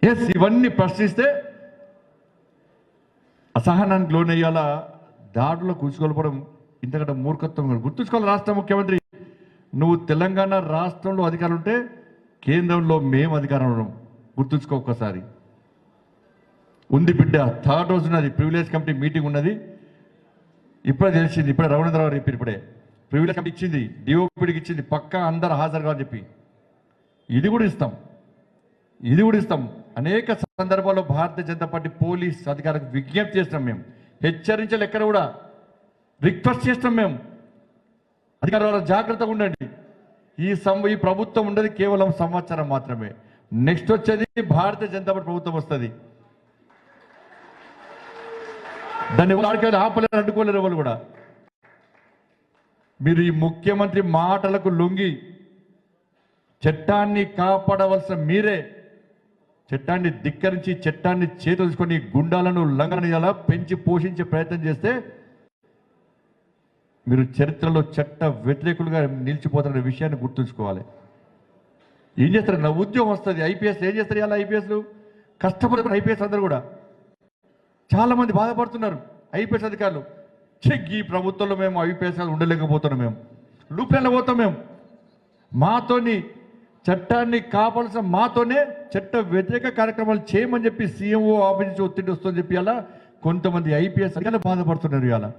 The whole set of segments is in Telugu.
ఎస్, ఇవన్నీ ప్రశ్నిస్తే అసహనానికి లోనయ్యాల దాడులో కూర్చుకోవడం ఇంతకంటే మూర్ఖత్వం. గుర్తుంచుకోవాలి, రాష్ట్ర ముఖ్యమంత్రి నువ్వు తెలంగాణ రాష్ట్రంలో అధికారం ఉంటే కేంద్రంలో మేము అధికారం ఉన్నాం. గుర్తుంచుకో ఒక్కసారి. ఉంది బిడ్డ, థర్డ్ రోజు ఉన్నది ప్రివిలేజ్ కమిటీ మీటింగ్ ఉన్నది. ఇప్పుడే తెలిసింది, ఇప్పుడే రఘునందరావు చెప్పి ఇప్పుడే ప్రివిలేజ్ కమిటీ ఇచ్చింది, డిఓపిడికి ఇచ్చింది, పక్కా అందరు హాజరుగా అని చెప్పి. ఇది కూడా ఇస్తాం. అనేక సందర్భాల్లో భారతీయ జనతా పార్టీ పోలీస్ అధికారులకు విజ్ఞప్తి చేస్తున్నాం. మేము హెచ్చరించాలి, ఎక్కడ కూడా రిక్వెస్ట్ చేస్తున్నాం. మేము అధికారుల జాగ్రత్తగా ఉండండి. ఈ ప్రభుత్వం ఉండేది కేవలం సంవత్సరం మాత్రమే. నెక్స్ట్ వచ్చేది భారతీయ జనతా పార్టీ ప్రభుత్వం వస్తుంది. దాన్ని ఆడుకోవాలి, ఆపలేరు, అడ్డుకోలేరు ఎవరు కూడా. మీరు ఈ ముఖ్యమంత్రి మాటలకు లొంగి చట్టాన్ని కాపాడవలసిన మీరే చట్టాన్ని ధిక్కరించి చట్టాన్ని చేతులు తీసుకొని గుండాలను లంఘన పెంచి పోషించే ప్రయత్నం చేస్తే మీరు చరిత్రలో చట్ట వ్యతిరేకులుగా నిలిచిపోతున్న విషయాన్ని గుర్తుంచుకోవాలి. ఏం చేస్తారు? నా ఉద్యోగం వస్తుంది, ఐపీఎస్ ఏం చేస్తారు? ఇలా ఐపీఎస్లు కష్టపడుతున్నారు. ఐపీఎస్ అందరూ కూడా చాలామంది బాధపడుతున్నారు. ఐపీఎస్ అధికారులు ఈ ప్రభుత్వంలో మేము ఐపీఎస్ ఉండలేకపోతున్నాం, మేము లూప్లలో పోతాం, మేము మాతోని చట్టాన్ని కాపాడాల్సిన మాతోనే చట్ట వ్యతిరేక కార్యక్రమాలు చేయమని చెప్పి సీఎంఓ ఆఫీస్ నుంచి ఒత్తిడి వస్తుందని చెప్పి అలా కొంతమంది ఐపీఎస్ అధికారులు బాధపడుతున్నారు. ఇలా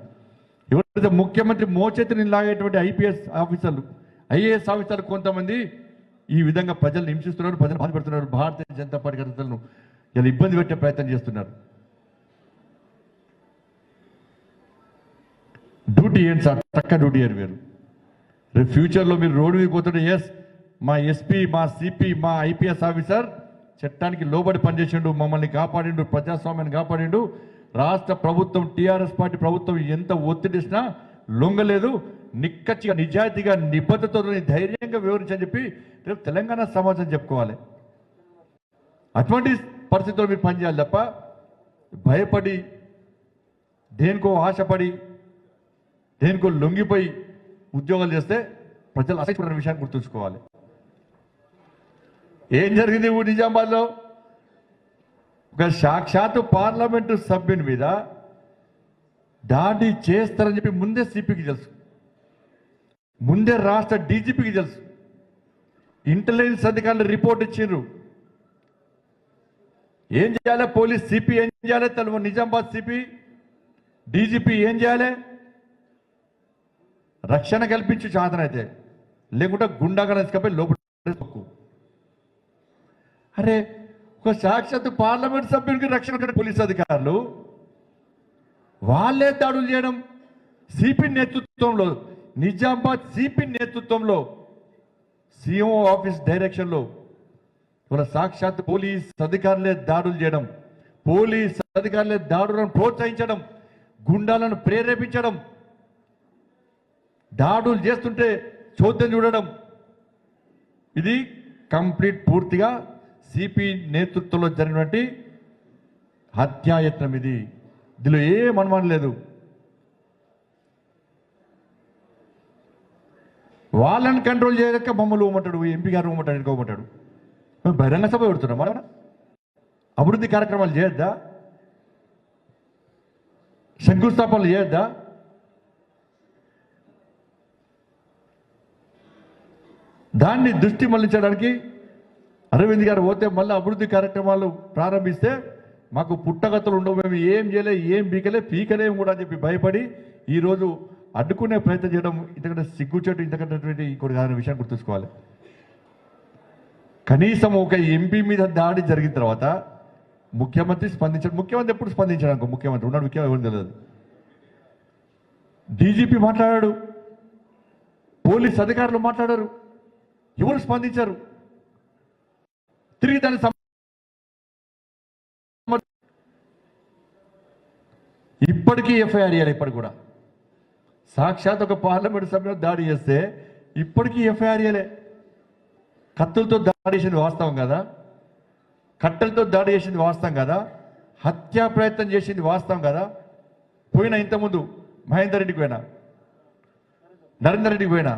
ఎవరైతే ముఖ్యమంత్రి మోచేతిని లాగేటువంటి ఐపీఎస్ ఆఫీసర్లు, ఐఏఎస్ ఆఫీసర్లు కొంతమంది ఈ విధంగా ప్రజలను హింసిస్తున్నారు, ప్రజలు బాధపడుతున్నారు. భారతీయ జనతా పార్టీ కార్యకర్తలను ఇలా ఇబ్బంది పెట్టే ప్రయత్నం చేస్తున్నారు. డ్యూటీ ఏంటి సార్? చక్క డ్యూటీ అని వేరు. రేపు ఫ్యూచర్లో మీరు రోడ్డు మీద పోతుంటే ఎస్ మా ఎస్పీ, మా సిపి, మా ఐపీఎస్ ఆఫీసర్ చట్టానికి లోబడి పనిచేసిండు, మమ్మల్ని కాపాడిండు, ప్రజాస్వామ్యాన్ని కాపాడిండు. రాష్ట్ర ప్రభుత్వం, టీఆర్ఎస్ పార్టీ ప్రభుత్వం ఎంత ఒత్తిడిసినా లొంగలేదు, నిక్కచ్చిగా నిజాయితీగా నిబద్ధతతో ధైర్యంగా వివరించని చెప్పి రేపు తెలంగాణ సమాజం చెప్పుకోవాలి. అటువంటి పరిస్థితుల్లో మీరు పనిచేయాలి తప్ప భయపడి దేనికో ఆశపడి దేనికో లొంగిపోయి ఉద్యోగాలు చేస్తే ప్రజలు అసలు విషయాన్ని గుర్తుంచుకోవాలి. ఏం జరిగింది నిజామాబాద్లో? ఒక సాక్షాత్తు పార్లమెంటు సభ్యుని మీద దాడి చేస్తారని చెప్పి ముందే సిపికి తెలుసు, ముందే రాష్ట్ర డీజీపీకి తెలుసు. ఇంటెలిజెన్స్ అధికారులు రిపోర్ట్ ఇచ్చిండ్రు. ఏం చేయాలి? పోలీస్ సిపి ఏం చేయాలి? నిజామాబాద్ సిపి, డీజీపీ ఏం చేయాలి? రక్షణ కల్పించి చాతనైతే, లేకుంటే గుండాగా తీసుకపోయి లోపల. అరే, ఒక సాక్షాత్తు పార్లమెంట్ సభ్యునికి రక్షణ పోలీస్ అధికారులు వాళ్ళే దాడులు చేయడం. సిపి నేతృత్వంలో, నిజామాబాద్ సిపి నేతృత్వంలో, సీఎంఓ ఆఫీస్ డైరెక్షన్లో వాళ్ళ సాక్షాత్తు పోలీస్ అధికారులే దాడులు చేయడం, పోలీస్ అధికారులే దాడులను ప్రోత్సహించడం, గుండాలను ప్రేరేపించడం, దాడులు చేస్తుంటే చోద్యం చూడడం. ఇది కంప్లీట్ పూర్తిగా సిపి నేతృత్వంలో జరిగినటువంటి హత్యాయత్నం. ఇందులో ఏం అనుమానం లేదు. వాళ్ళని కంట్రోల్ చేయలేక మమ్మల్ని ఇవ్వమంటాడు, ఎంపీ గారు ఇవ్వమంటాడు, ఇంకోమంటాడు. మేము బహిరంగ సభ పెడుతున్నాం. మన అభివృద్ధి కార్యక్రమాలు చేయొద్దా? శంకుస్థాపనలు చేయొద్దా? దాన్ని దృష్టి మళ్లించడానికి అరవింద్ గారు పోతే మళ్ళీ అభివృద్ధి కార్యక్రమాలు ప్రారంభిస్తే మాకు పుట్టగతులు ఉండవు, మేము ఏం చేయలే, ఏం పీకలేము కూడా అని చెప్పి భయపడి ఈరోజు అడ్డుకునే ప్రయత్నం చేయడం ఇంతకంటే సిగ్గుచేటు, ఇంతకంటే ఇంకోటి కాదని విషయాన్ని గుర్తుంచుకోవాలి. కనీసం ఒక ఎంపీ మీద దాడి జరిగిన తర్వాత ముఖ్యమంత్రి స్పందించాడు. ముఖ్యమంత్రి ఎప్పుడు స్పందించాడు? ముఖ్యమంత్రి ఉన్నాడు, ముఖ్యమంత్రి ఎవరు తెలియదు. డీజీపీ మాట్లాడాడు, పోలీస్ అధికారులు మాట్లాడారు, ఎవరు స్పందించారు? తిరిగి దాన్ని ఇప్పటికీ ఎఫ్ఐఆర్ ఇవ్వాలి. ఇప్పటికి కూడా సాక్షాత్ ఒక పార్లమెంట్ సభ్యులు దాడి చేస్తే ఇప్పటికీ ఎఫ్ఐఆర్ ఇవ్వలే. కత్తులతో దాడి చేసింది వాస్తవం కదా, కట్టెలతో దాడి చేసింది వాస్తవం కదా, హత్యా ప్రయత్నం చేసింది వాస్తవం కదా. పోయినా ఇంతకుముందు మహేందర్ రెడ్డికి పోయినా, నరేందర్ రెడ్డికి పోయినా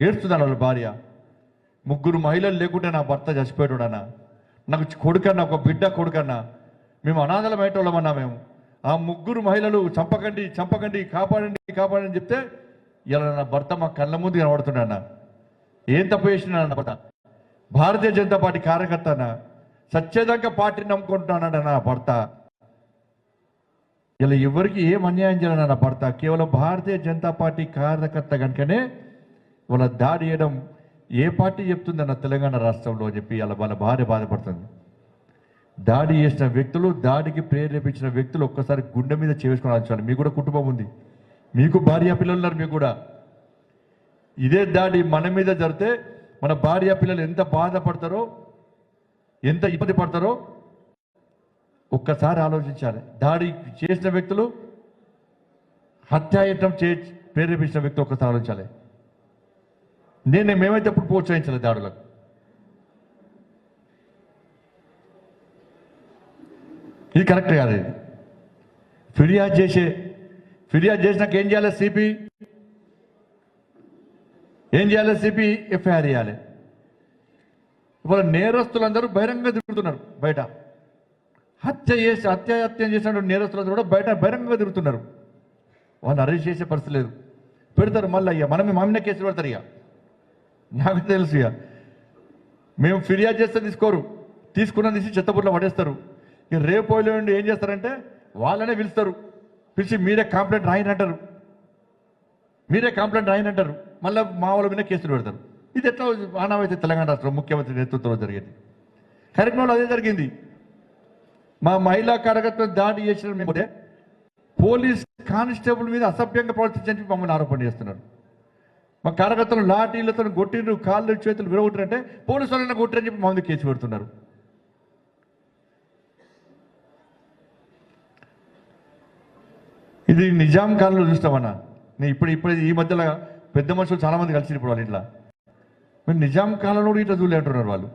ఏడుస్తున్నాను వాళ్ళ భార్య. 3 మహిళలు లేకుంటే నా భర్త చచ్చిపోయాడు అన్న. నాకు కొడుకన్నా, ఒక బిడ్డ కొడుకన్నా, మేము అనాథలమయ్యేటోళ్ళమన్నా మేము. ఆ ముగ్గురు మహిళలు చంపకండి చంపకండి, కాపాడండి కాపాడండి చెప్తే ఇలా నా భర్త మా కళ్ళ ముందు కనబడుతున్నాన్న. ఏం తప్పు చేసిన నా భర్త? భారతీయ జనతా పార్టీ కార్యకర్త అన్న, సత్యదంగా పార్టీని నమ్ముకుంటున్నాడు నా భర్త. ఇలా ఎవరికి ఏం అన్యాయం చేయాలన్న నా భర్త కేవలం భారతీయ జనతా పార్టీ కార్యకర్త కనుకనే వాళ్ళ దాడి చేయడం ఏ పార్టీ చెప్తుందన్న తెలంగాణ రాష్ట్రంలో అని చెప్పి వాళ్ళ భార్య బాధపడుతుంది. దాడి చేసిన వ్యక్తులు, దాడికి ప్రేరేపించిన వ్యక్తులు ఒక్కసారి గుండె మీద చేసుకుని ఆలోచించాలి. మీకు కూడా కుటుంబం ఉంది, మీకు భార్య పిల్లలు ఉన్నారు. మీకు కూడా ఇదే దాడి మన మీద జరిగితే మన భార్య పిల్లలు ఎంత బాధపడతారో, ఎంత ఇబ్బంది పడతారో ఒక్కసారి ఆలోచించాలి. దాడి చేసిన వ్యక్తులు, హత్యాయత్నం ప్రేరేపించిన వ్యక్తులు ఒక్కసారి ఆలోచించాలి. మేమైతే ఎప్పుడు ప్రోత్సహించలేదు దాడులకు. ఇది కరెక్ట్ కాదు. ఇది ఫిర్యాదు చేసినాక ఏం చేయాలి? సిపి ఎఫ్ఐఆర్ చేయాలి. ఇవాళ నేరస్తులందరూ బహిరంగంగా తిరుగుతున్నారు బయట. హత్యాయత్నం చేసిన నేరస్తులందరూ కూడా బహిరంగంగా తిరుగుతున్నారు. వాళ్ళని అరెస్ట్ చేసే పరిస్థితి లేదు. పెడతారు మళ్ళీ. అయ్యా మనమే కేసులు పెడతారు. ఇక నాకు తెలుసు, ఇక మేము ఫిర్యాదు చేస్తే తీసుకోరు, తీసుకున్న తీసి చెత్తబుట్లో పడేస్తారు. ఇక రేపు ఏం చేస్తారంటే వాళ్ళనే పిలుస్తారు, పిలిచి మీరే కంప్లైంట్ రాయనంటారు, మళ్ళీ మా వాళ్ళ మీద కేసులు పెడతారు. ఇది ఎట్లా ఆనవాయితీ తెలంగాణ రాష్ట్రం ముఖ్యమంత్రి నేతృత్వంలో జరిగేది. కరీంనగర్లో అదే జరిగింది. మా మహిళా కార్యకర్తలు దాడి చేసిన పోలీస్ కానిస్టేబుల్ మీద అసభ్యంగా ప్రవర్తించని మమ్మల్ని ఆరోపణ చేస్తున్నారు. మా కార్యకర్తలు లాఠీలతో కొట్టిండ్రు, కాళ్ళు చేతులు విరగొట్టారంటే పోలీసు వాళ్ళని కొట్టారని చెప్పి మా ముందు కేసు పెడుతున్నారు. ఇది నిజాం కాలంలో చూస్తామన్నా. నేను ఇప్పుడు ఈ మధ్యలో పెద్ద మనుషులు చాలామంది కలిసి ఇప్పుడు వాళ్ళ ఇంట్లో మేము నిజాం కాలంలో ఇట్లా చూడలే అంటున్నారు వాళ్ళు.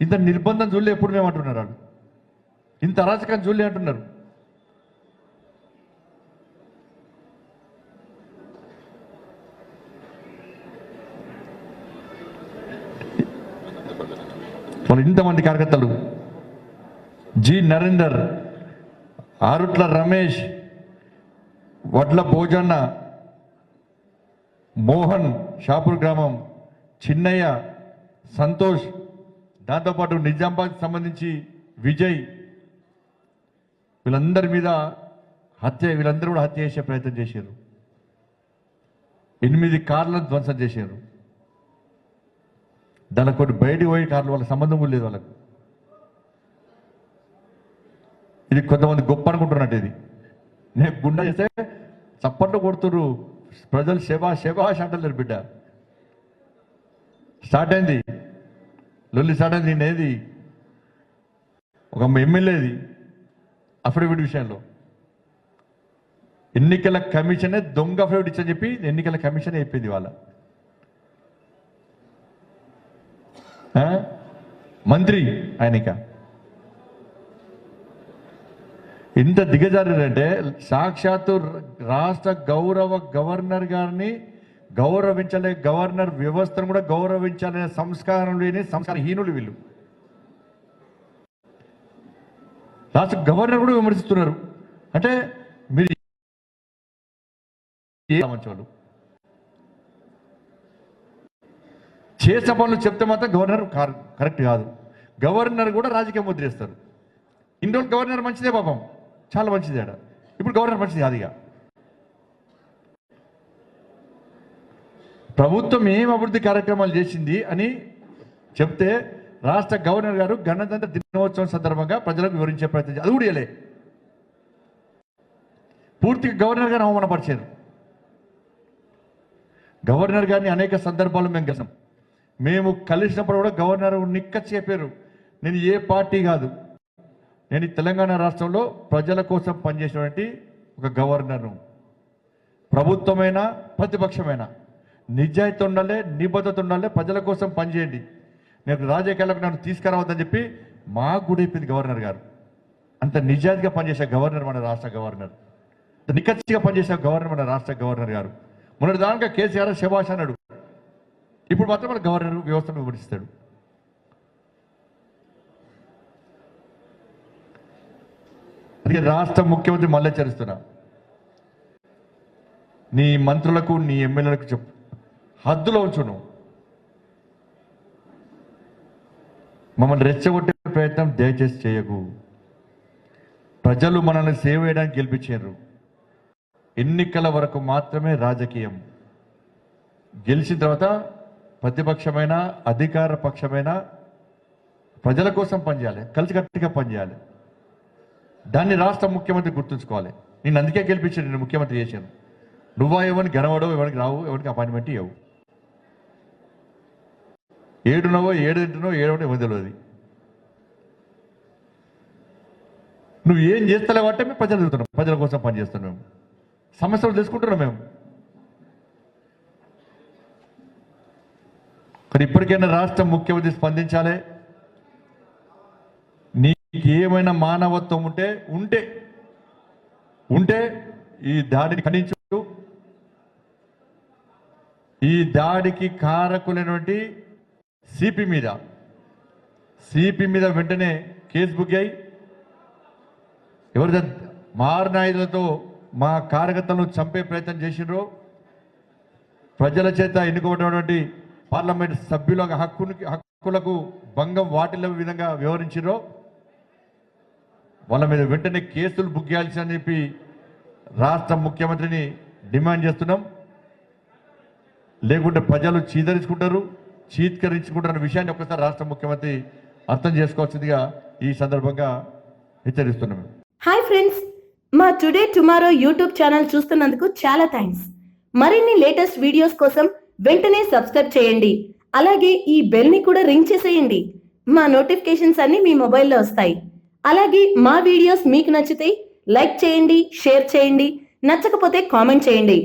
ఇంత నిర్బంధం చూడలే ఎప్పుడు మేము అంటున్నారు వాళ్ళు. ఇంత అరాచకం చూడలే అంటున్నారు. వాళ్ళు ఇంతమంది కార్యకర్తలు, జి నరేందర్, ఆరుట్ల రమేష్, వడ్ల భోజన్న, మోహన్ షాపూర్ గ్రామం, చిన్నయ్య, సంతోష్, దాంతోపాటు నిజామాబాద్ సంబంధించి విజయ్, వీళ్ళందరి మీద వీళ్ళందరూ కూడా హత్య చేసే ప్రయత్నం చేశారు. 8 కార్లను ధ్వంసం చేశారు. దానికి కొన్ని బయటికి పోయే కార్లు వాళ్ళకి సంబంధం కూడా లేదు వాళ్ళకు. ఇది కొంతమంది గొప్ప అనుకుంటున్నట్టు. ఇది నేను గుండె చేస్తే చప్పట్లు కొడుతున్నారు ప్రజలు, శబాష్ అంటలేరు. బిడ్డ స్టార్ట్ అయింది, లొల్లి స్టార్ట్ అయింది. నేనేది ఒక ఎమ్మెల్యేది అఫిడవిట్ విషయంలో ఎన్నికల కమిషనే దొంగ అఫిడవిట్ ఇచ్చని చెప్పి ఎన్నికల కమిషన్ అయిపోయింది వాళ్ళ మంత్రి. ఆయనక ఎంత దిగజారంటే సాక్షాత్తు రాష్ట్ర గవర్నర్ గారిని గౌరవించలే, గవర్నర్ వ్యవస్థను కూడా గౌరవించాలనే సంస్కారం లేని సంస్కారహీనులు వీళ్ళు. రాష్ట్ర గవర్నర్ కూడా విమర్శిస్తున్నారు. అంటే మీరు మంచివాళ్ళు చేసిన పనులు చెప్తే మాత్రం గవర్నర్ కరెక్ట్ కాదు. గవర్నర్ కూడా రాజకీయ ముద్రేస్తారు. ఇన్ని రోజులు గవర్నర్ మంచిదే, పాపం చాలా మంచిది ఆడ. ఇప్పుడు గవర్నర్ మంచిది కాదు. ఇక ప్రభుత్వం ఏం అభివృద్ధి కార్యక్రమాలు చేసింది అని చెప్తే రాష్ట్ర గవర్నర్ గారు గణతంత్ర దినోత్సవం సందర్భంగా ప్రజలకు వివరించే ప్రయత్నం అది కూడా చేయలే. పూర్తిగా గవర్నర్ గారిని అవమానపరిచారు. గవర్నర్ గారిని అనేక సందర్భాలు మేము కలిసాం. మేము కలిసినప్పుడు కూడా గవర్నర్ నిక్కచ్చి చెప్పారు, నేను ఏ పార్టీ కాదు, నేను తెలంగాణ రాష్ట్రంలో ప్రజల కోసం పనిచేసినటువంటి ఒక గవర్నర్ను. ప్రభుత్వమైనా ప్రతిపక్షమైనా నిజాయితీ ఉండాలి, నిబద్ధత ఉండాలి, ప్రజల కోసం పనిచేయండి, నేను రాజకీయాలకు నన్ను తీసుకురావద్దని చెప్పి మాకు కూడా చెప్పింది గవర్నర్ గారు. అంత నిజాయితీగా పనిచేసే గవర్నర్ మన రాష్ట్ర గవర్నర్, నిక్కచ్చిగా పనిచేసే గవర్నర్ మన రాష్ట్ర గవర్నర్ గారు. మొన్నటి దానిగా కేసీఆర్ శభాష్ అన్నాడు, ఇప్పుడు మాత్రం మన గవర్నర్ వ్యవస్థను వివరిస్తాడు. అందుకే రాష్ట్ర ముఖ్యమంత్రి మళ్ళీ హెచ్చరిస్తున్నా, నీ మంత్రులకు నీ ఎమ్మెల్యేలకు చెప్పు, హద్దులో ఉంచు. నువ్వు మమ్మల్ని రెచ్చగొట్టే ప్రయత్నం దయచేసి చేయకు. ప్రజలు మనల్ని సేవ చేయడానికి గెలిపించారు. ఎన్నికల వరకు మాత్రమే రాజకీయం. గెలిచిన తర్వాత ప్రతిపక్షమైన అధికార పక్షమైన ప్రజల కోసం పనిచేయాలి, కలిసికట్టుగా పనిచేయాలి. దాన్ని రాష్ట్ర ముఖ్యమంత్రి గుర్తుంచుకోవాలి. నేను అందుకే గెలిపించాను, నేను ముఖ్యమంత్రి చేశాను. నువ్వా ఎవరికి గెలవడవు, ఎవరికి రావు, ఎవరికి అపాయింట్మెంట్ ఇవ్వవు. ఏడునవో ఏడు తింటున్నావు, ఏడవడం ఎవరు తెలియదు. నువ్వు ఏం చేస్తలేవు అంటే మేము ప్రజలు తిరుగుతున్నాం, ప్రజల కోసం పనిచేస్తున్నాం. మేము సమస్యలు తెలుసుకుంటున్నాం. మేము కానీ ఇప్పటికైనా రాష్ట్ర ముఖ్యమంత్రి స్పందించాలి. నీకేమైనా మానవత్వం ఉంటే ఈ దాడిని ఖండించు. ఈ దాడికి కారకులైనటువంటి సిపి మీద వెంటనే కేసు బుక్ అయ్యి, ఎవరైతే మారణాయుధులతో మా కార్యకర్తలను చంపే ప్రయత్నం చేసినారో, ప్రజల చేత ఎన్నుకోబడినటువంటి పార్లమెంట్ సభ్యుల హక్కులకు భంగం వాటిల్ల విధంగా వివరించారో వాళ్ళ మీద వెంటనే కేసులు బుక్ చేయాల్సిందని చెప్పి రాష్ట్ర ముఖ్యమంత్రిని డిమాండ్ చేస్తున్నాం. లేకుంటే ప్రజలు చీత్కరించుకుంటారన్న విషయాన్ని ఒక్కసారి రాష్ట్ర ముఖ్యమంత్రి అర్థం చేసుకోవాల్సిందిగా ఈ సందర్భంగా హెచ్చరిస్తున్నాం. హాయ్ ఫ్రెండ్స్, మా టుడే టుమారో యూట్యూబ్ ఛానల్ చూస్తున్నందుకు చాలా థ్యాంక్స్. మరిన్ని లేటెస్ట్ వీడియోస్ కోసం వెంటనే సబ్స్క్రైబ్ చేయండి. అలాగే ఈ బెల్ ని కూడా రింగ్ చేసేయండి. మా నోటిఫికేషన్స్ అన్ని మీ మొబైల్లో వస్తాయి. అలాగే మా వీడియోస్ మీకు నచ్చితే లైక్ చేయండి, షేర్ చేయండి, నచ్చకపోతే కామెంట్ చేయండి.